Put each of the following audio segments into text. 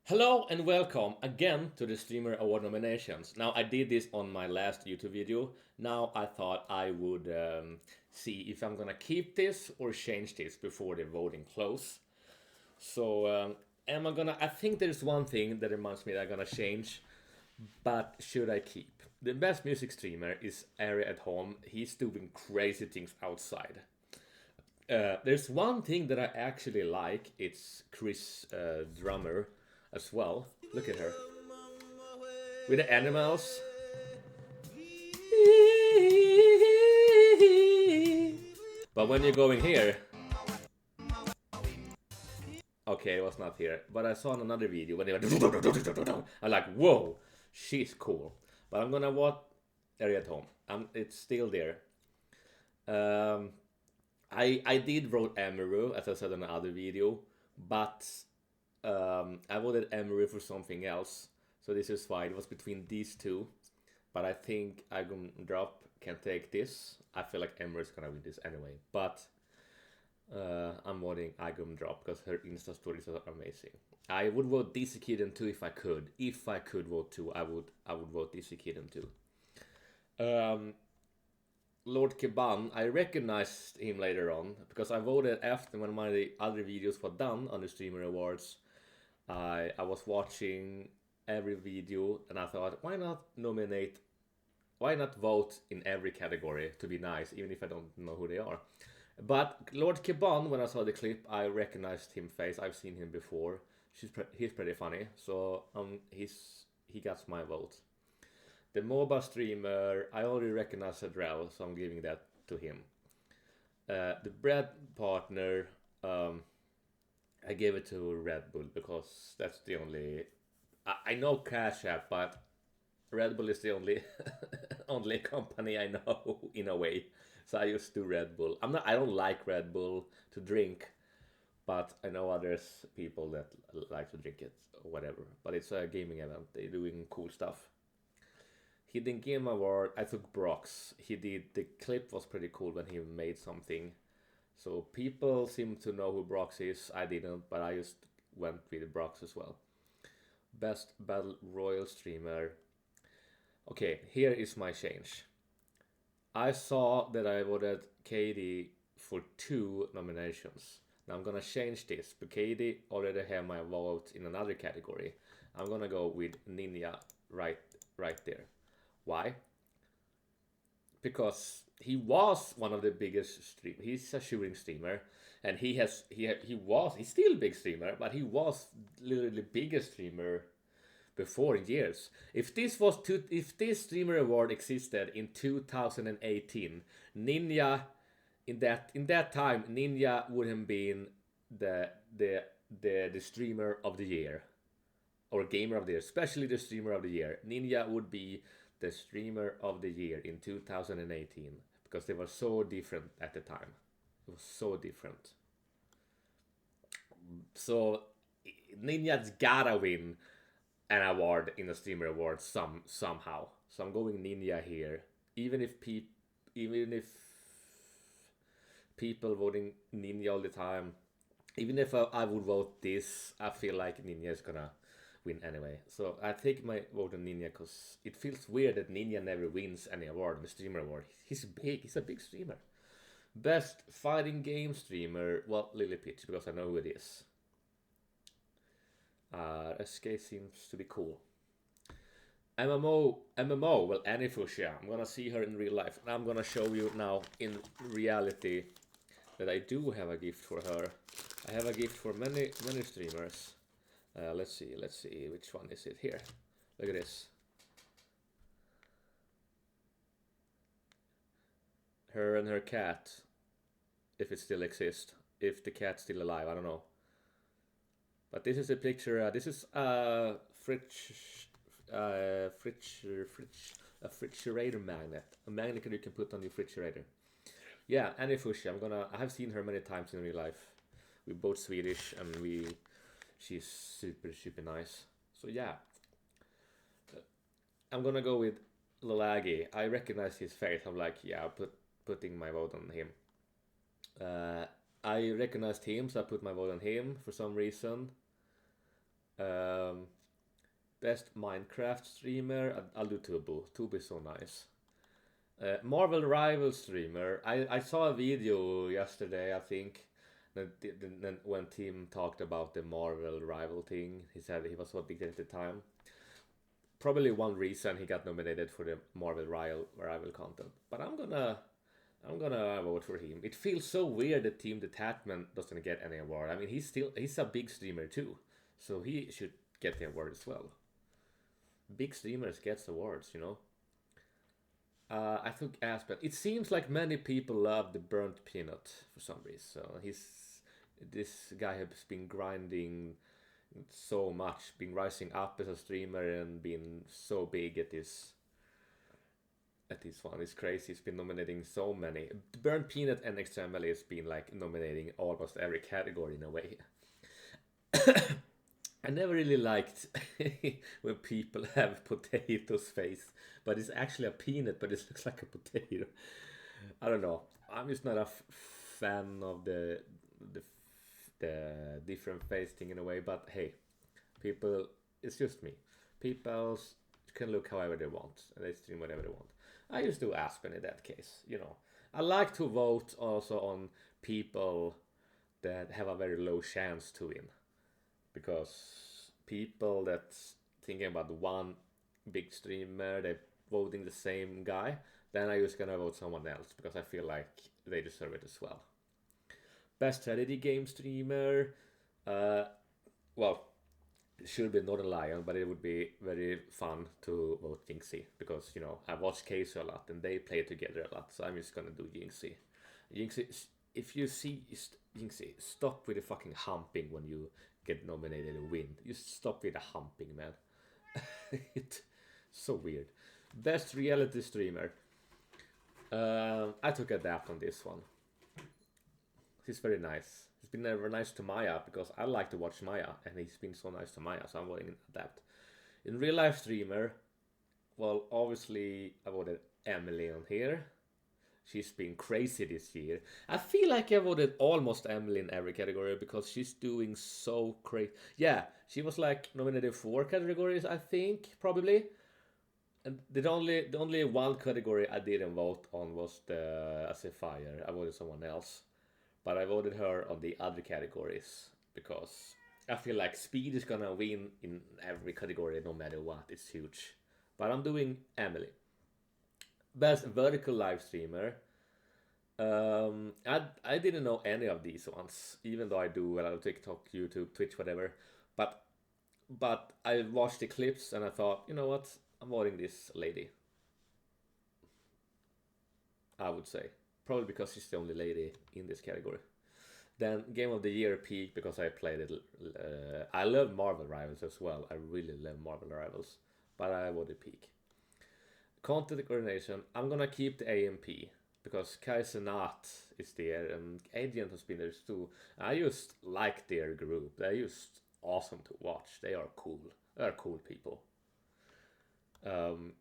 Hello and welcome again to the Streamer Award nominations. Now, I did this on my last YouTube video. Now, I thought I would see if I'm gonna keep this or change this before the voting close. So, am I gonna? I think there's one thing that reminds me that I'm gonna change, but should I keep? The best music streamer is Ari at home. He's doing crazy things outside. There's one thing that I actually like. It's Chris Drummer as well. Look at her with the animals. But when you're going here, okay, it was not here. But I saw in another video when they were. I'm like, whoa, she's cool. But I'm gonna watch Ari at home. It's still there. Um, I did vote Emiru, as I said in another video, but I voted Emiru for something else. So this is why it was between these two. But I think Agum Drop can take this. I feel like Emiru is gonna win this anyway. But I'm voting Agum Drop because her Insta stories are amazing. I would vote DC Kitten too if I could. If I could vote two, I would vote DC Kitten too. Lord Keban, I recognized him later on because I voted after when my other videos were done on the Streamer Awards. I was watching every video and I thought, why not nominate? Why not vote in every category to be nice, even if I don't know who they are? But Lord Keban, when I saw the clip, I recognized him face. I've seen him before. He's pretty funny, so he gets my vote. The MOBA streamer, I already recognize Adrel, so I'm giving that to him. The bread partner, I gave it to Red Bull because that's the only. I know Cash App, but Red Bull is the only only company I know in a way. So I just do Red Bull. I don't like Red Bull to drink, but I know others people that like to drink it or whatever. But it's a gaming event. They're doing cool stuff. Hidden Game Award, I took Brox. He did the clip was pretty cool when he made something. So people seem to know who Brox is. I didn't, but I just went with Brox as well. Best Battle Royal streamer. Okay, here is my change. I saw that I voted Katie for two nominations. Now I'm gonna change this, but Katie already have my vote in another category. I'm gonna go with Ninja right there. Why? Because he was one of the biggest stream. He's a shooting streamer, and he's still a big streamer, but he was literally the biggest streamer before in years. If this streamer award existed in 2018, Ninja in that time Ninja would have been the the the streamer of the year or gamer of the year, especially the streamer of the year. Ninja would be the streamer of the year in 2018 because they were so different at the time. It was so different. So Ninja's gotta win an award in the streamer award somehow. So I'm going Ninja here, even if people voting Ninja all the time. Even if I would vote this, I feel like Ninja is gonna win anyway. So I take my vote on Ninja because it feels weird that Ninja never wins any award, the streamer award. He's big. He's a big streamer. Best fighting game streamer. Well, Lily Pitch because I know who it is. SK seems to be cool. MMO. Well, Annie Fuchsia. I'm gonna see her in real life, and I'm gonna show you now in reality that I do have a gift for her. I have a gift for many streamers. Let's see, which one is it here? Look at this. Her and her cat, if it still exists. If the cat's still alive, I don't know. But this is a picture. This is a refrigerator magnet. A magnet you can put on your refrigerator. Yeah, Annie Fushi. I have seen her many times in real life. We're both Swedish, and she's super nice. So yeah, I'm gonna go with Lalagi. I recognize his face. I'm like, yeah, putting my vote on him. I recognized him, so I put my vote on him for some reason. Um, Best Minecraft streamer, I'll do Tubu. Tubu is so nice. Marvel Rival streamer. I saw a video yesterday, I think, when Tim talked about the Marvel Rival thing. He said he was so big at the time. Probably one reason he got nominated for the Marvel Rival content. But I'm gonna vote for him. It feels so weird that Team Detachment doesn't get any award. I mean, he's a big streamer too, so he should get the award as well. Big streamers gets awards. I think Aspen. It seems like many people love the burnt peanut for some reason. So this guy has been grinding so much, been rising up as a streamer and been so big at this one. It's crazy. He's been nominating so many. Burnt Peanut and XML has been like nominating almost every category in a way. I never really liked when people have potato's face, but it's actually a peanut, but it looks like a potato. I don't know. I'm just not a fan of the the different face thing in a way. But hey, people, it's just me. People can look however they want, and they stream whatever they want. I just do Aspen in that case. I like to vote also on people that have a very low chance to win because people that's thinking about one big streamer, they're voting the same guy, then I just gonna vote someone else because I feel like they deserve it as well. Best strategy game streamer, uh, well, it should be Northern Lion, but it would be very fun to vote Jinxie because I watch Casey a lot and they play together a lot, so I'm just gonna do Jinxie. Jinxie, if you see Jinxie, stop with the fucking humping when you get nominated and win. You stop with the humping, man. It's so weird. Best reality streamer. I took a dap on this one. He's very nice. He's been very nice to Maya because I like to watch Maya, and he's been so nice to Maya, so I'm voting adapt. In real life streamer, well, obviously I voted Emily on here. She's been crazy this year. I feel like I voted almost Emily in every category because she's doing so crazy. Yeah, she was like nominated 4 categories, I think, probably. And the only one category I didn't vote on was the as a fire. I voted someone else, but I voted her on the other categories because I feel like speed is gonna win in every category no matter what. It's huge. But I'm doing Emily. Best vertical live streamer. I didn't know any of these ones, even though I do a lot of TikTok, YouTube, Twitch, whatever. But I watched the clips and I thought, you know what? I'm voting this lady. I would say probably because she's the only lady in this category. Then Game of the Year Peak because I played it. I love Marvel Rivals as well. I really love Marvel Rivals, but I voted Peak. Content coordination. I'm gonna keep the AMP because Kai Cenat is there and Agent has been there too. I just like their group. They're just awesome to watch. They are cool. They're cool people. Um,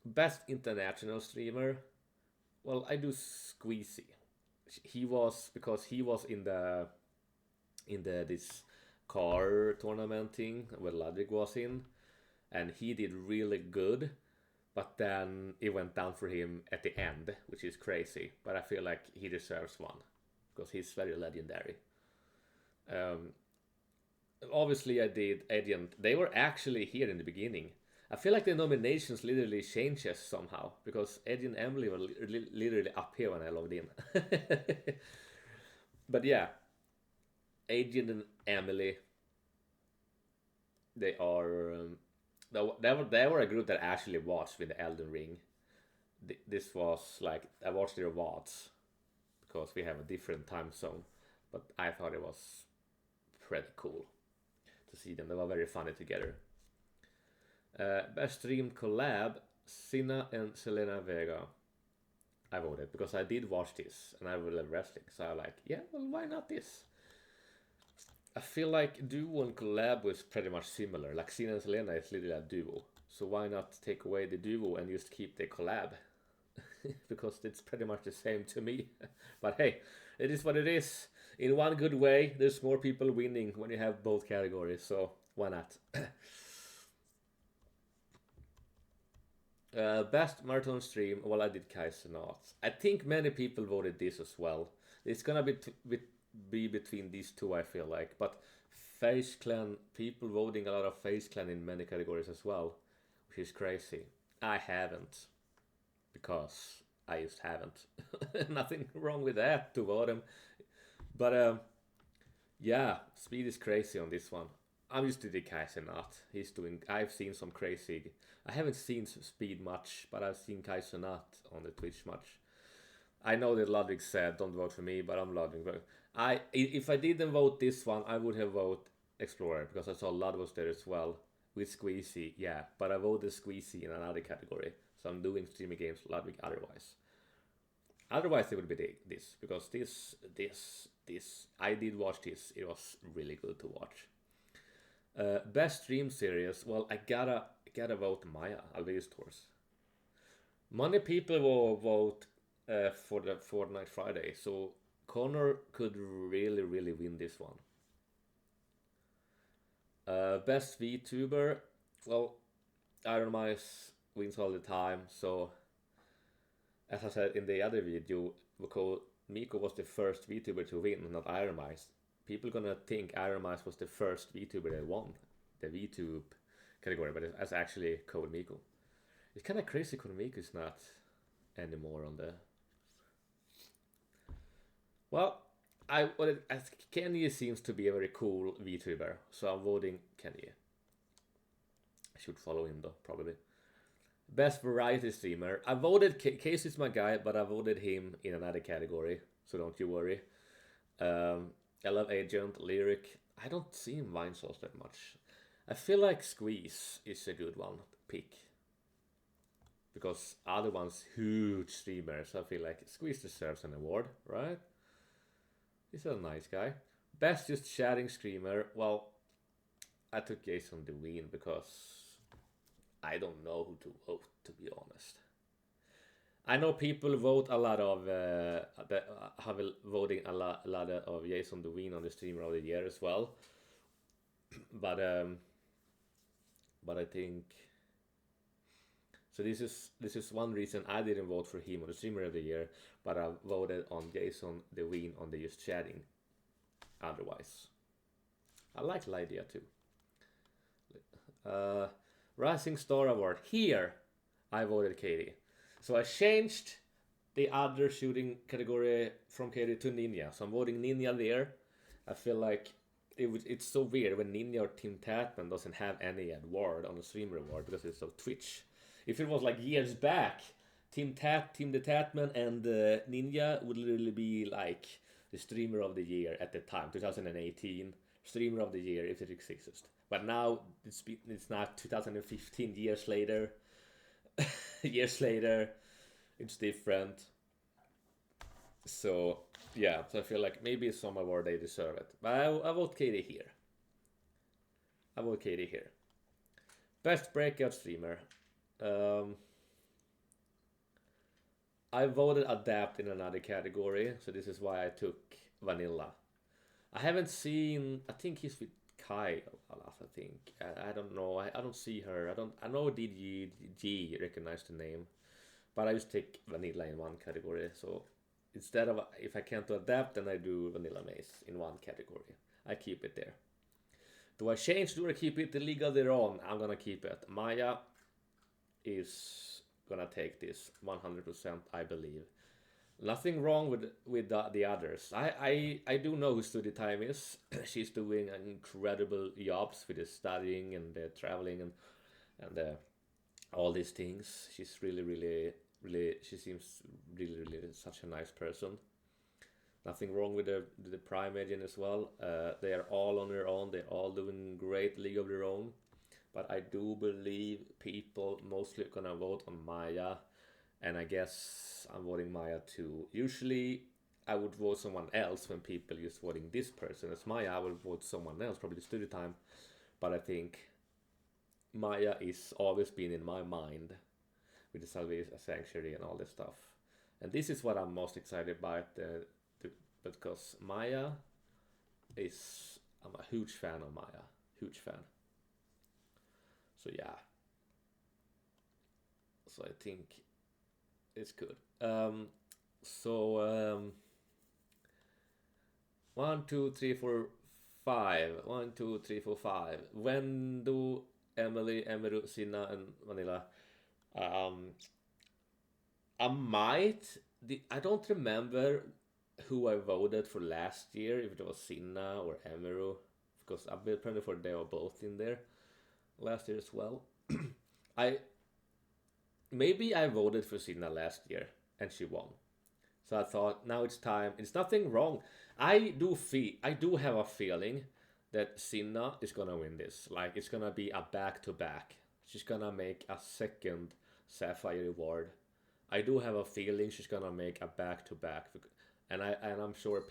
Best international streamer. Well, I do Squeezy. He was because he was in the this car tournament thing where Ludwig was in, and he did really good. But then it went down for him at the end, which is crazy. But I feel like he deserves one because he's very legendary. Um, Obviously, I did Agent. They were actually here in the beginning. I feel like the nominations literally changes somehow because Eddie and Emily were literally up here when I logged in. But yeah, Agent and Emily, they are. They were a group that I actually watched with the Elden Ring. This was like I watched their VODs because we have a different time zone, but I thought it was pretty cool to see them. They were very funny together. Best streamed collab, Sina and Selena Vega. I voted because I did watch this and I really love wrestling. So I like, yeah, well, why not this? I feel like duo and collab was pretty much similar. Like Sina and Selena is literally a duo. So why not take away the duo and just keep the collab? Because it's pretty much the same to me. But hey, it is what it is. In one good way, there's more people winning when you have both categories. So Why not? Best marathon stream. Well, I did Kaisernaut. I think many people voted this as well. It's gonna be between these two, I feel like. But Face Clan, people voting a lot of Face Clan in many categories as well, which is crazy. I haven't, because I just haven't. Nothing wrong with that to vote him. But yeah, Speed is crazy on this one. I'm used to the Kaisernaut. He's doing. I've seen some crazy. I haven't seen Speed much, but I've seen Kaisernaut on the Twitch much. I know that Ludwig said don't vote for me, but I'm Ludwig. But if I didn't vote this one, I would have voted Explorer because I saw Ludwig was there as well with Squeezy. Yeah, but I voted Squeezy in another category, so I'm doing streaming games Ludwig otherwise. Otherwise, it would be this because this I did watch this. It was really good to watch. Best stream series. Well, I gotta vote Maya Alves Tours. Many people will vote for the Fortnite Friday, so Connor could really win this one. Best VTuber. Well, Iron Mice wins all the time. So as I said in the other video, because Miko was the first VTuber to win, not Iron Mice. People gonna think Iron Mice was the first VTuber that won the VTube category, but it's actually Code Miko. It's kind of crazy Code Miko is not anymore on the. Well, Kenny seems to be a very cool VTuber, so I'm voting Kenny. I should follow him though, probably. Best variety streamer. I voted Casey's my guy, but I voted him in another category, so don't you worry. I love Agent, Lyric. I don't see him Vine Sauce that much. I feel like Squeeze is a good one to pick because other ones huge streamers. I feel like Squeeze deserves an award, right? He's a nice guy. Best just chatting streamer. Well, I took Jason DeWeen because I don't know who to vote, to be honest. I know people vote a lot of have voting a lot of Jason DeWeen on the streamer of the year as well, but I think so. This is one reason I didn't vote for him on the streamer of the year, but I voted on Jason DeWeen on the just chatting. Otherwise, I like the idea too. Rising Star Award here. I voted Katie. So I changed the other shooting category from Katie to Ninja. So I'm voting Ninja there. I feel like it's so weird when Ninja or Tim Tatman doesn't have any award on the streamer award because it's so Twitch. If it was like years back, Tim the Tatman and Ninja would literally be like the streamer of the year at the time, 2018 streamer of the year if it exists. But now it's not 2015 years later. Years later, it's different. So yeah, so I feel like maybe some award they deserve it. But I vote Katie here. I vote Katie here. Best breakout streamer. I voted Adapt in another category, so this is why I took Vanilla. I haven't seen. I think he's with Kai a lot. I think I don't know. I don't see her. I don't. I know DG recognize the name, but I just take Vanilla in one category. So instead of if I can't do Adapt, then I do Vanilla Maze in one category. I keep it there. Do I change? Do I keep it? The League of Their Own. I'm gonna keep it. Maya is gonna take this 100%. I believe. Nothing wrong with the others. I do know who Study Time is. She's doing incredible jobs with the studying and the traveling and all these things. She's really she seems really such a nice person. Nothing wrong with the Prime agent as well. They are all on their own. They're all doing great League of Their Own. But I do believe people mostly gonna vote on Maya, and I guess I'm voting Maya too. Usually, I would vote someone else when people just voting this person as Maya. I would vote someone else, probably Study Time. But I think Maya is always been in my mind with the Salvation Sanctuary and all this stuff. And this is what I'm most excited about, because Maya is. I'm a huge fan of Maya. Huge fan. So yeah. So I think it's good. So 1, 2, 3, 4, 5. 1, 2, 3, 4, 5. When do Emily, Emeru, Sina, and Vanilla? Um, I might. I don't remember who I voted for last year, if it was Sinna or Emeru, because I've been pretty sure they were both in there last year as well. I maybe I voted for Sinna last year and she won. So I thought now it's time. It's nothing wrong. I do have a feeling that Sinna is gonna win this. Like it's gonna be a back to back. She's gonna make a second Sapphire Award. I do have a feeling she's gonna make a back to back, and I'm sure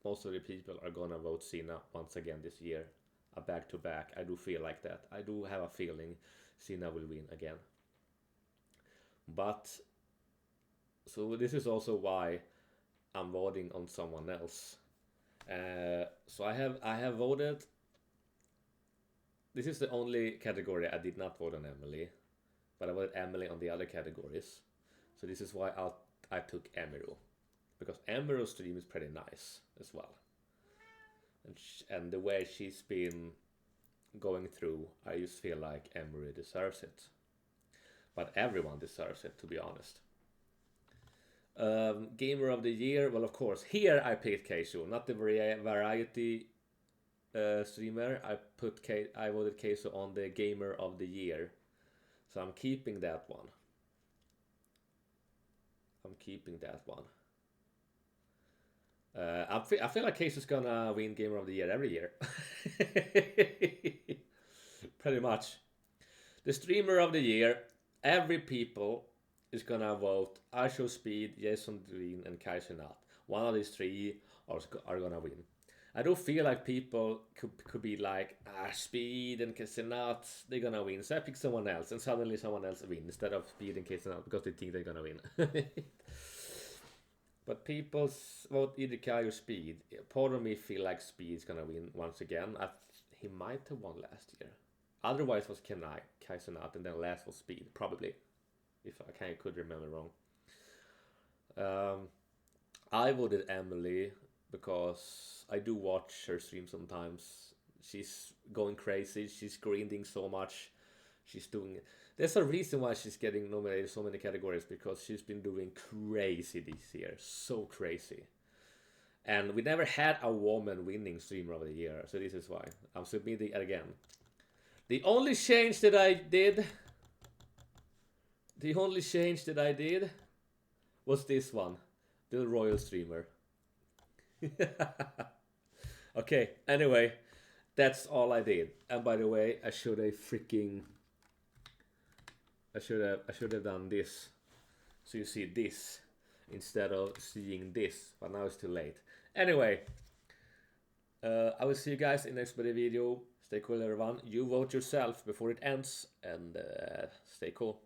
most of the people are gonna vote Sinna once again this year, a back to back. I do feel like that. I do have a feeling Sinna will win again. But so this is also why I'm voting on someone else. So I have voted. This is the only category I did not vote on Emily, but I voted Emily on the other categories. So this is why I took Emiru, because Emiru's stream is pretty nice as well, and the way she's been going through, I just feel like Emiru deserves it. But everyone deserves it, to be honest. Gamer of the year, well, of course, here I picked Keisu, not the variety streamer. I voted Keisu on the gamer of the year, so I'm keeping that one. I feel like Keisu's gonna win gamer of the year every year, pretty much. The streamer of the year, every people is gonna vote IShowSpeed, Jason Dean, and Kai Cenat. One of these three are gonna win. I don't feel like people could be like, Speed and Cenat, they're gonna win. So I pick someone else, and suddenly someone else wins instead of Speed and Cenat because they think they're gonna win. But people vote either Kai or Speed. Part of me feel like Speed's gonna win once again. He might have won last year. Otherwise was Kai Cenat, and then last was Speed, probably. If I could remember wrong. I voted Emily because I do watch her stream sometimes. She's going crazy. She's grinding so much. She's doing. There's a reason why she's getting nominated so many categories, because she's been doing crazy this year. So crazy. And we never had a woman winning streamer of the year, so this is why I'm submitting it again. The only change that I did was this one, the Royal Streamer. Okay, anyway, that's all I did. And by the way, I should have done this, so you see this instead of seeing this, but now it's too late. Anyway, I will see you guys in the next video. Stay cool, everyone. You vote yourself before it ends, and stay cool.